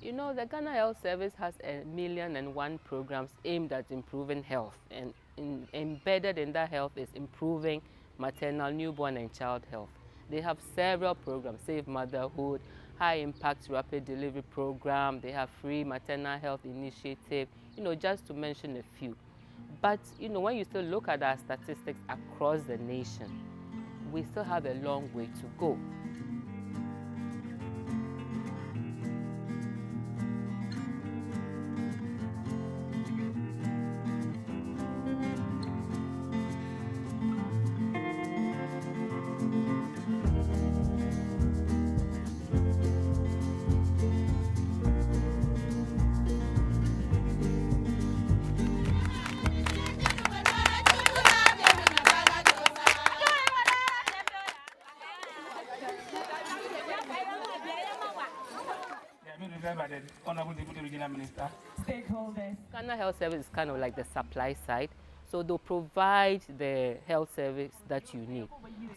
You know, the Ghana Health Service has 1,000,001 programs aimed at improving health, and embedded in that health is improving maternal, newborn and child health. They have several programs: Safe Motherhood, High Impact Rapid Delivery Program, they have Free Maternal Health Initiative, you know, just to mention a few. But, you know, when you still look at our statistics across the nation, we still have a long way to go. Stakeholders. Ghana Health Service is kind of like the supply side, so they'll provide the health service that you need.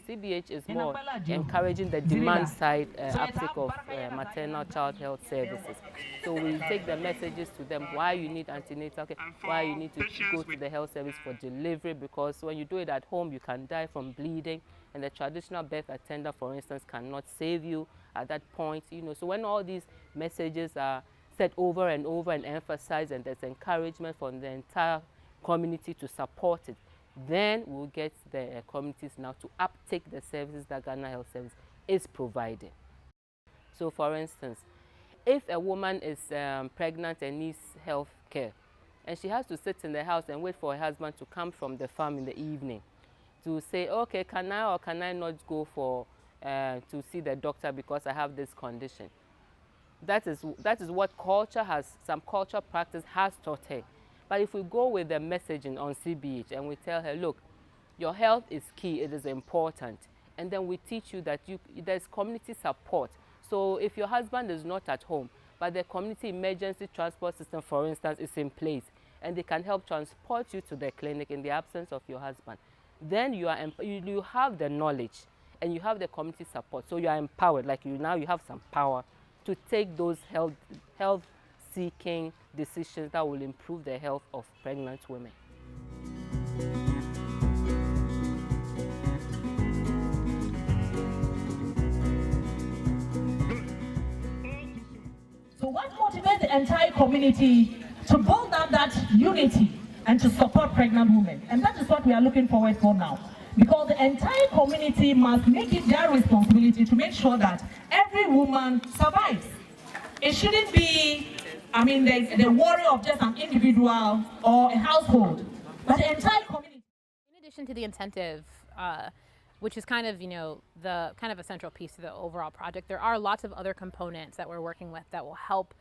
CBH is more encouraging the demand side uptake of maternal child health services. So we take the messages to them why you need antenatal care, why you need to go to the health service for delivery, because when you do it at home you can die from bleeding, and the traditional birth attendant, for instance, cannot save you at that point. You know, so when all these messages are said over and over and emphasized, and there's encouragement from the entire community to support it, then we'll get the communities now to uptake the services that Ghana Health Service is providing. So for instance, if a woman is pregnant and needs health care, and she has to sit in the house and wait for her husband to come from the farm in the evening to say, okay, can I or can I not go for to see the doctor because I have this condition? That is what culture has, some cultural practice has taught her. But if we go with the messaging on CBH and we tell her, look, your health is key, it is important, and then we teach you that there's community support. So if your husband is not at home, but the community emergency transport system, for instance, is in place, and they can help transport you to the clinic in the absence of your husband, then you have the knowledge and you have the community support. So you are empowered, like you have some power to take those health-seeking decisions that will improve the health of pregnant women. So what motivates the entire community to build up that unity and to support pregnant women? And that is what we are looking forward for now. Because the entire community must make it their responsibility to make sure that every woman survives. It shouldn't be, the worry of just an individual or a household, but the entire community. In addition to the incentive, which is kind of, the kind of a central piece to the overall project, there are lots of other components that we're working with that will help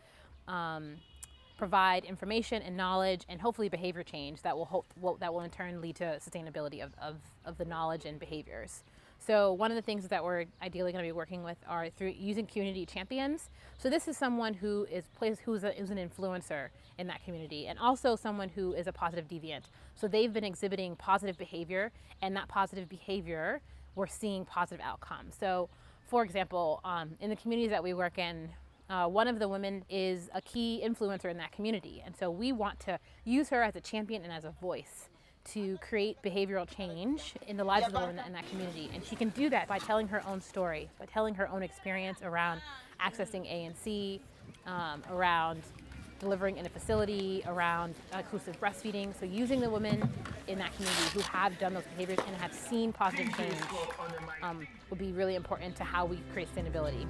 provide information and knowledge and hopefully behavior change that will in turn lead to sustainability of the knowledge and behaviors. So one of the things that we're ideally going to be working with are through using community champions. So this is someone who's an influencer in that community, and also someone who is a positive deviant. So they've been exhibiting positive behavior, and that positive behavior, we're seeing positive outcomes. So for example, in the communities that we work in, one of the women is a key influencer in that community. And so we want to use her as a champion and as a voice to create behavioral change in the lives of the women in that community. And she can do that by telling her own story, by telling her own experience around accessing ANC, around delivering in a facility, around inclusive breastfeeding. So using the women in that community who have done those behaviors and have seen positive change would be really important to how we create sustainability.